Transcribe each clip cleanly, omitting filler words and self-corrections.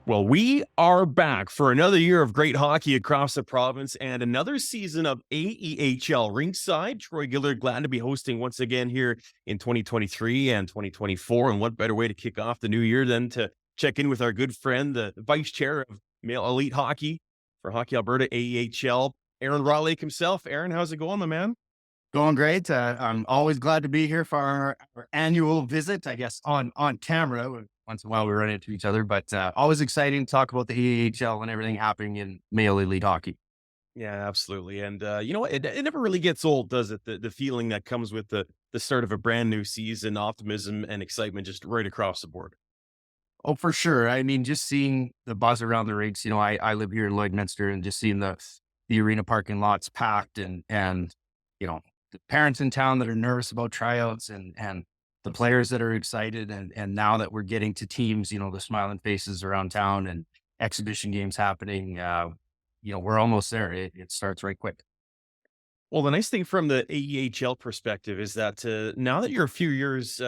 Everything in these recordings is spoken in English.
Well, we are back for another year of great hockey across the province and another season of AEHL Rinkside. Troy Gillard, glad to be hosting once again here in 2023 and 2024. And what better way to kick off the new year than to check in with our good friend, the Vice Chair of Male Elite Hockey for Hockey Alberta AEHL, Aaron Rawlake himself. Aaron, how's it going, my man? Going great. I'm always glad to be here for our annual visit, I guess, on camera. Once in a while we run into each other, but always exciting to talk about the EAHL and everything happening in male elite hockey. Yeah, absolutely. And you know what? It never really gets old, does it? The feeling that comes with the start of a brand new season, optimism and excitement just right across the board. Oh, for sure. I mean, just seeing the buzz around the rinks. I live here in Lloydminster, and just seeing the arena parking lots packed, and the parents in town that are nervous about tryouts, and the players that are excited, and now that we're getting to teams, the smiling faces around town and exhibition games happening. We're almost there. It starts right quick. Well, the nice thing from the AEHL perspective is that now that you're a few years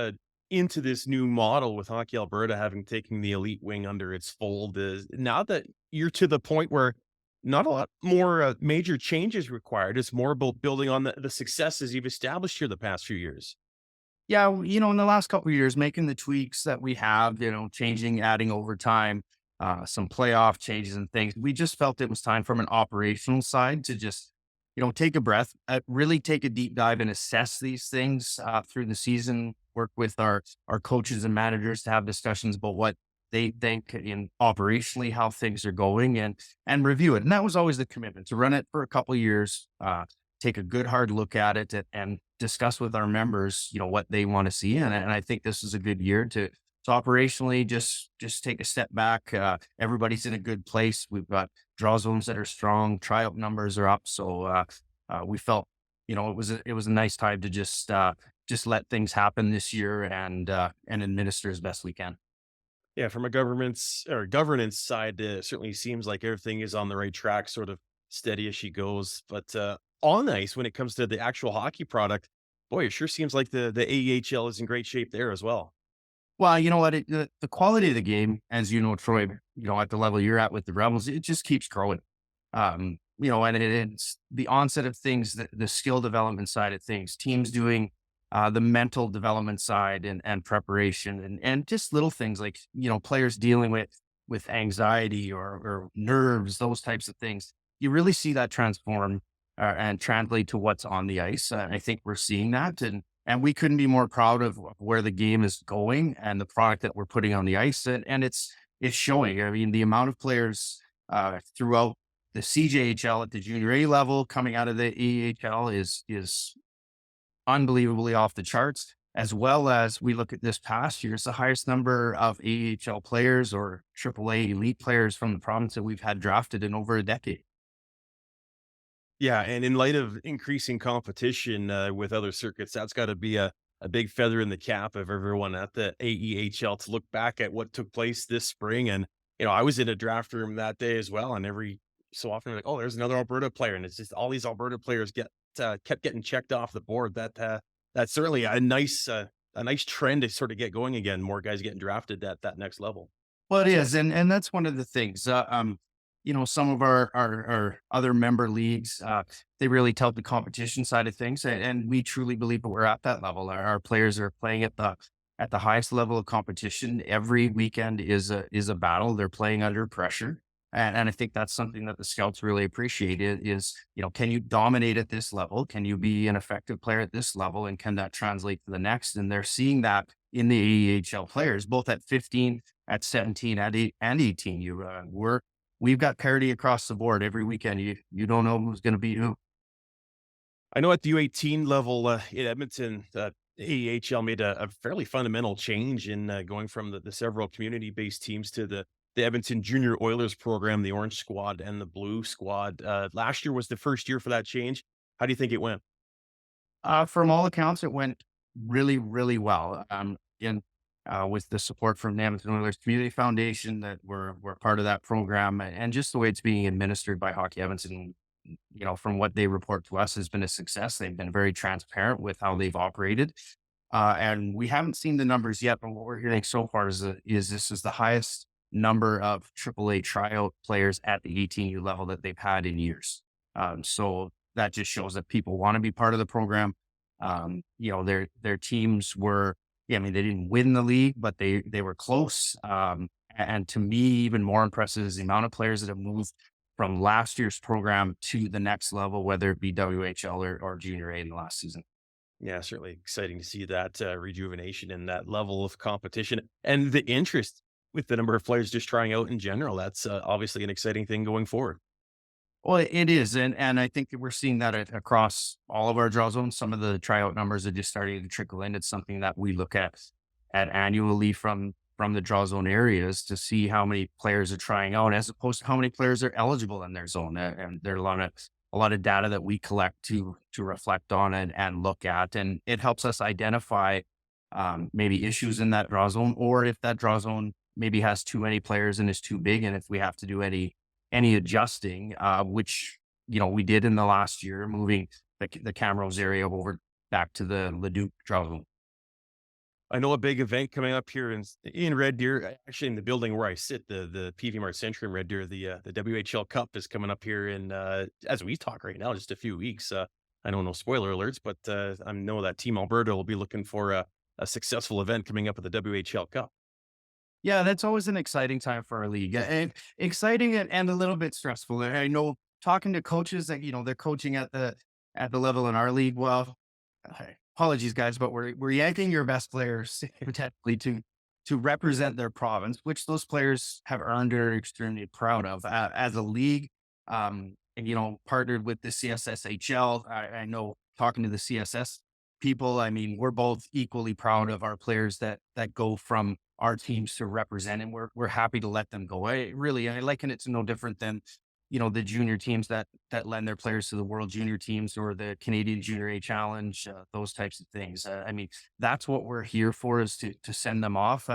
into this new model with Hockey Alberta having taken the elite wing under its fold, is now that you're to the point where not a lot more major changes required. It's more about building on the successes you've established here the past few years. Yeah, in the last couple of years, making the tweaks that we have, changing, adding overtime, some playoff changes and things. We just felt it was time from an operational side to just, take a breath, really take a deep dive and assess these things through the season. Work with our coaches and managers to have discussions about what they think in operationally how things are going, and review it. And that was always the commitment, to run it for a couple of years, take a good hard look at it, and discuss with our members, what they want to see. And I think this is a good year to operationally just take a step back. Everybody's in a good place. We've got draw zones that are strong. Tryout numbers are up. So we felt, it was a nice time to just let things happen this year, and administer as best we can. Yeah, from a government's or governance side, certainly seems like everything is on the right track, sort of steady as she goes. But on ice, when it comes to the actual hockey product, boy, it sure seems like the AEHL is in great shape there as well. Well, you know what? The quality of the game, as you know, Troy, at the level you're at with the Rebels, it just keeps growing. And it's the onset of things, the skill development side of things, teams doing the mental development side, and preparation, and just little things like, players dealing with anxiety or nerves, those types of things. You really see that transform and translate to what's on the ice. I think we're seeing that, and we couldn't be more proud of where the game is going and the product that we're putting on the ice. And it's showing. I mean, the amount of players throughout the CJHL at the junior A level coming out of the EHL is unbelievably off the charts. As well as we look at this past year, it's the highest number of AHL players or AAA elite players from the province that we've had drafted in over a decade. Yeah, and in light of increasing competition with other circuits, that's got to be a big feather in the cap of everyone at the AEHL to look back at what took place this spring. And I was in a draft room that day as well, and every so often, like, oh, there's another Alberta player, and it's just all these Alberta players kept getting checked off the board. That's certainly a nice trend to sort of get going again. More guys getting drafted at that next level. Well, it is, and that's one of the things. Some of our other member leagues, they really tout the competition side of things, and we truly believe that we're at that level. Our players are playing at the highest level of competition. Every weekend is a battle. They're playing under pressure, and I think that's something that the scouts really appreciate. Is can you dominate at this level? Can you be an effective player at this level, and can that translate to the next? And they're seeing that in the AEHL players, both at 15, at 17, and 18. We've got parity across the board every weekend. You don't know who's going to beat who. I know at the U18 level in Edmonton, AEHL made a fairly fundamental change in going from the several community-based teams to the Edmonton Junior Oilers program, the Orange Squad and the Blue Squad. Last year was the first year for that change. How do you think it went? From all accounts, it went really, really well. And with the support from the Edmonton Oilers Community Foundation, that we're part of that program, and just the way it's being administered by Hockey Edmonton, from what they report to us, has been a success. They've been very transparent with how they've operated. And we haven't seen the numbers yet, but what we're hearing so far is this is the highest number of AAA tryout players at the 18U level that they've had in years. So that just shows that people want to be part of the program. Their teams were, yeah, I mean, they didn't win the league, but they were close. And to me, even more impressive is the amount of players that have moved from last year's program to the next level, whether it be WHL or Junior A in the last season. Yeah, certainly exciting to see that rejuvenation and that level of competition and the interest with the number of players just trying out in general. That's obviously an exciting thing going forward. Well, it is, and I think that we're seeing that across all of our draw zones. Some of the tryout numbers are just starting to trickle in. It's something that we look at annually from the draw zone areas to see how many players are trying out, as opposed to how many players are eligible in their zone. And there are a lot of data that we collect to reflect on and look at, and it helps us identify maybe issues in that draw zone, or if that draw zone maybe has too many players and is too big, and if we have to do any adjusting, which, we did in the last year, moving the Camrose area over back to the Leduc draw zone. I know a big event coming up here in Red Deer, actually in the building where I sit, the PV Mart Century in Red Deer. The WHL Cup is coming up here in as we talk right now, just a few weeks. I don't know spoiler alerts, but I know that Team Alberta will be looking for a successful event coming up at the WHL Cup. Yeah, that's always an exciting time for our league, and exciting and a little bit stressful. I know, talking to coaches that, they're coaching at the level in our league. Well, apologies, guys, but we're yanking your best players potentially to represent their province, which those players have earned or are extremely proud of. As a league, and, partnered with the CSSHL. I know, talking to the CSS people, I mean, we're both equally proud of our players that go from our teams to represent, and we're happy to let them go. I liken it to no different than, the junior teams that lend their players to the World Junior teams or the Canadian Junior A Challenge, those types of things. I mean, that's what we're here for, is to send them off.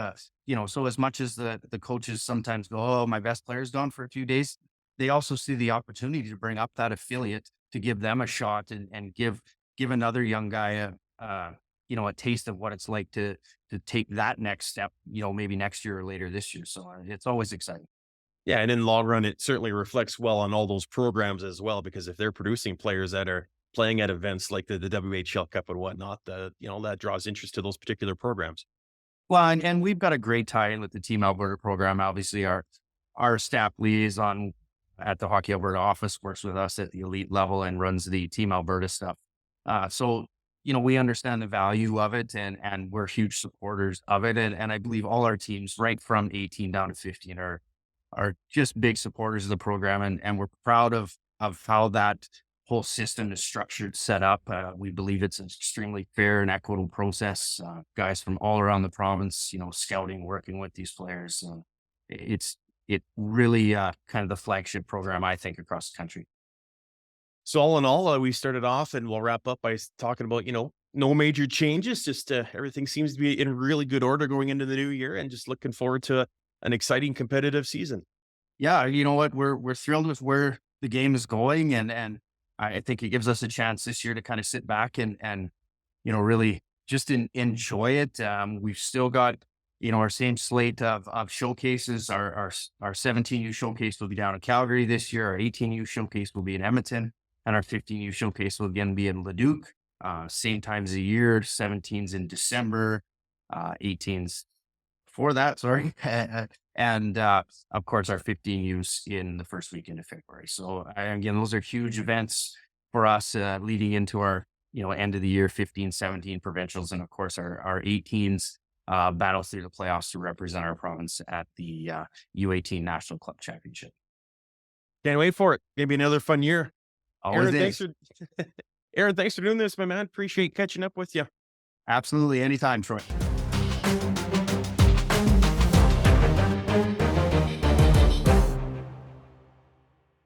So as much as the coaches sometimes go, "Oh, my best player's gone for a few days," they also see the opportunity to bring up that affiliate, to give them a shot, and give another young guy a taste of what it's like to take that next step, maybe next year or later this year. So it's always exciting. Yeah, and in the long run, it certainly reflects well on all those programs as well, because if they're producing players that are playing at events like the WHL Cup and whatnot, that draws interest to those particular programs. Well, and we've got a great tie-in with the Team Alberta program. Obviously, our staff liaison at the Hockey Alberta office works with us at the elite level and runs the Team Alberta stuff. So, we understand the value of it, and we're huge supporters of it. And I believe all our teams, right from 18 down to 15, are just big supporters of the program, and we're proud of how that whole system is structured, set up. We believe it's an extremely fair and equitable process. Guys from all around the province, scouting, working with these players. It's it really kind of the flagship program, I think, across the country. So all in all, we started off, and we'll wrap up by talking about, no major changes. Just everything seems to be in really good order going into the new year, and just looking forward to an exciting competitive season. Yeah, you know what? We're thrilled with where the game is going, and I think it gives us a chance this year to kind of sit back and really just enjoy it. We've still got, our same slate of showcases. Our 17U showcase will be down in Calgary this year. Our 18U showcase will be in Edmonton, and our 15U showcase will again be in Leduc. Same times of year. 17's in December, 18's for that, sorry. And of course, our 15 use in the first weekend of February. So again, those are huge events for us, leading into our, end of the year 15, 17 provincials. And of course, our 18s battle through the playoffs to represent our province at the U18 National Club Championship. Can't wait for it. Maybe another fun year. Always Aaron, thanks is. for Aaron, thanks for doing this, my man. Appreciate catching up with you. Absolutely. Anytime, Troy.